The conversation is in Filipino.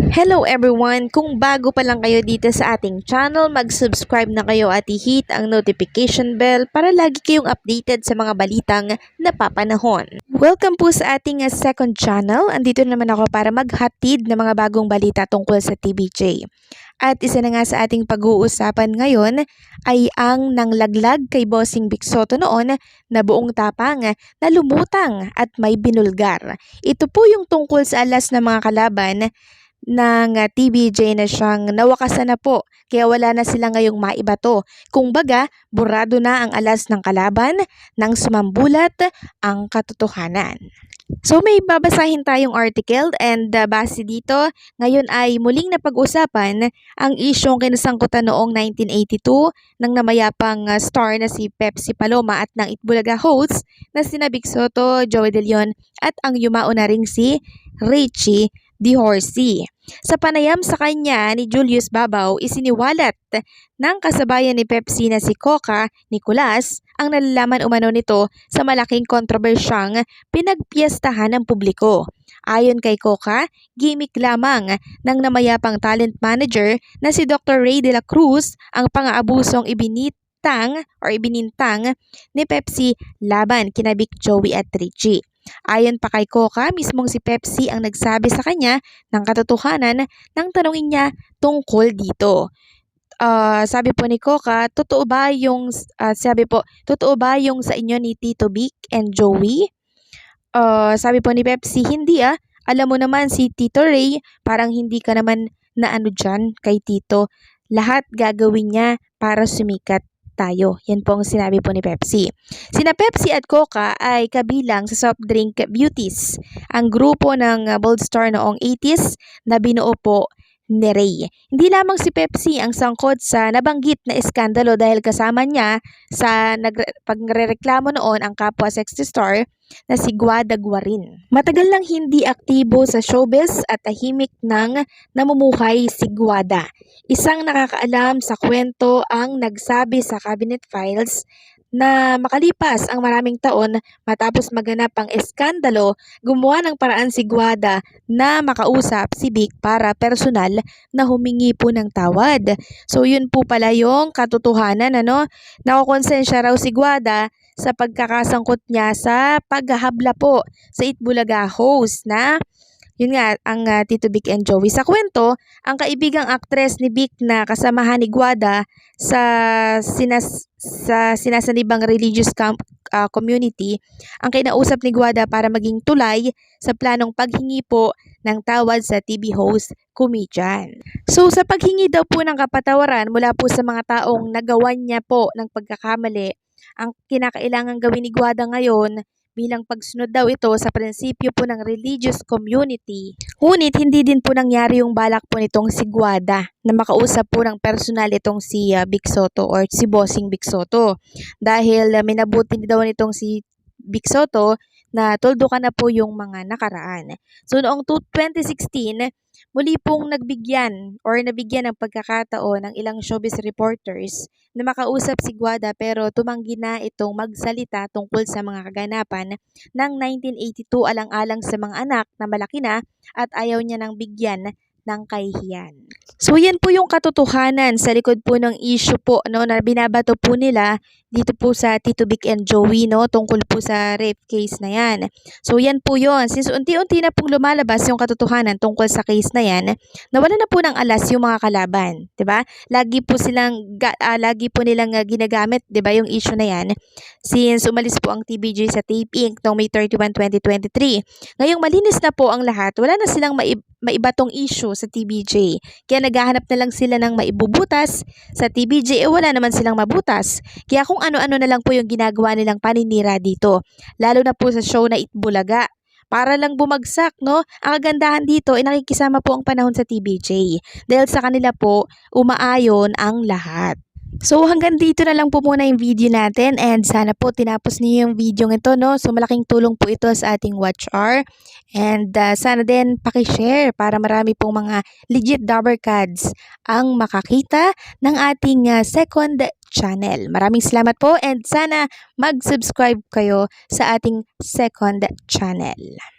Hello everyone! Kung bago pa lang kayo dito sa ating channel, mag-subscribe na kayo at i-hit ang notification bell para lagi kayong updated sa mga balitang napapanahon. Welcome po sa ating second channel. Andito naman ako para maghatid ng mga bagong balita tungkol sa TBJ. At isa na nga sa ating pag-uusapan ngayon ay ang nanglaglag kay Bossing Vic Sotto noon na buong tapang na lumutang at may binulgar. Ito po yung tungkol sa alas ng mga kalaban ng TBJ na siyang nawakasan na po kaya wala na sila ngayong maibato. Kung baga, burado na ang alas ng kalaban nang sumambulat ang katotohanan. So may babasahin tayong article and base dito, ngayon ay muling napag-usapan ang isyong kinasangkutan noong 1982 ng namayapang star na si Pepsi Paloma at ng Itbulaga hosts na sina Vic Sotto, Joey De Leon at ang yumao na ring si Richie De Horsey. Sa panayam sa kanya ni Julius Babaw, isiniwalat ng kasabayan ni Pepsi na si Coca Nicolas ang nalalaman umano nito sa malaking kontrobersyang pinagpiestahan ng publiko. Ayon kay Coca, gimmick lamang ng namayapang talent manager na si Dr. Ray De La Cruz ang pang-aabusong ibinintang ni Pepsi laban kina Vic, Joey at Richie. Ayon pa kay Coca, mismong si Pepsi ang nagsabi sa kanya ng katotohanan nang tanungin niya tungkol dito. Sabi po ni Coca, totoo ba yung sa inyo ni Tito Vic and Joey? Sabi po ni Pepsi, hindi ah. Alam mo naman si Tito Ray, parang hindi ka naman na ano dyan kay Tito. Lahat gagawin niya para sumikat tayo. Yan po ang sinabi po ni Pepsi. Sina Pepsi at Coca ay kabilang sa soft drink beauties, ang grupo ng Bold Star noong 80s na binuo po ni Ray. Hindi lamang si Pepsi ang sangkot sa nabanggit na iskandalo dahil kasama niya sa pagrereklamo noon ang kapwa sexy star na si Guada Guarin. Matagal nang hindi aktibo sa showbiz at tahimik nang namumuhay si Guada. Isang nakakaalam sa kwento ang nagsabi sa cabinet files na makalipas ang maraming taon matapos maganap ang eskandalo, gumawa ng paraan si Guada na makausap si Vic para personal na humingi po ng tawad. So yun po pala yung katotohanan, nakokonsensya raw si Guada sa pagkakasangkot niya sa paghahabla po sa Itbulaga host na yun nga, ang Tito Vic and Joey. Sa kwento, ang kaibigang aktres ni Vic na kasamahan ni Guada sa sinasanibang religious community, ang kinausap ni Guada para maging tulay sa planong paghingi po ng tawad sa TV host comedian. So sa paghingi daw po ng kapatawaran mula po sa mga taong nagawan niya po ng pagkakamali, ang kinakailangan gawin ni Guada ngayon bilang pagsunod daw ito sa prinsipyo po ng religious community. Ngunit hindi din po nangyari yung balak po nitong si Guada na makausap po ng personal itong si Vic Sotto or si Bossing Vic Sotto. Dahil minabuti daw nitong si Vic Sotto na tuldukan na po yung mga nakaraan. So noong 2016, muli pong nabigyan ng pagkakataon ng ilang showbiz reporters na makausap si Guada pero tumanggi na itong magsalita tungkol sa mga kaganapan ng 1982 alang-alang sa mga anak na malaki na at ayaw niya nang bigyan ng kahihiyan. So yan po yung katotohanan sa likod po ng issue po na binabato po nila dito po sa Tito Vic and Joey tungkol po sa rape case na yan. So yan po yun. Since unti-unti na pong lumalabas yung katotohanan tungkol sa case na yan, nawala na po ng alas yung mga kalaban, 'di ba? Lagi po nilang ginagamit, 'di ba, yung issue na yan since umalis po ang TBJ sa Tape Inc. noong May 31, 2023. Ngayong malinis na po ang lahat, wala na silang maibatong issue sa TBJ. Kaya naghahanap na lang sila ng maibubutas sa TBJ, wala naman silang mabutas. Kaya kung ano-ano na lang po yung ginagawa nilang paninira dito. Lalo na po sa show na Itbulaga. Para lang bumagsak, no? Ang kagandahan dito ay nakikisama po ang panahon sa TBJ. Dahil sa kanila po, umaayon ang lahat. So hanggang dito na lang po muna yung video natin and sana po tinapos niyo yung video ito, no? So malaking tulong po ito sa ating watch hour and sana din paki-share para marami pong mga legit Dabber Cards ang makakita ng ating second channel. Maraming salamat po and sana mag-subscribe kayo sa ating second channel.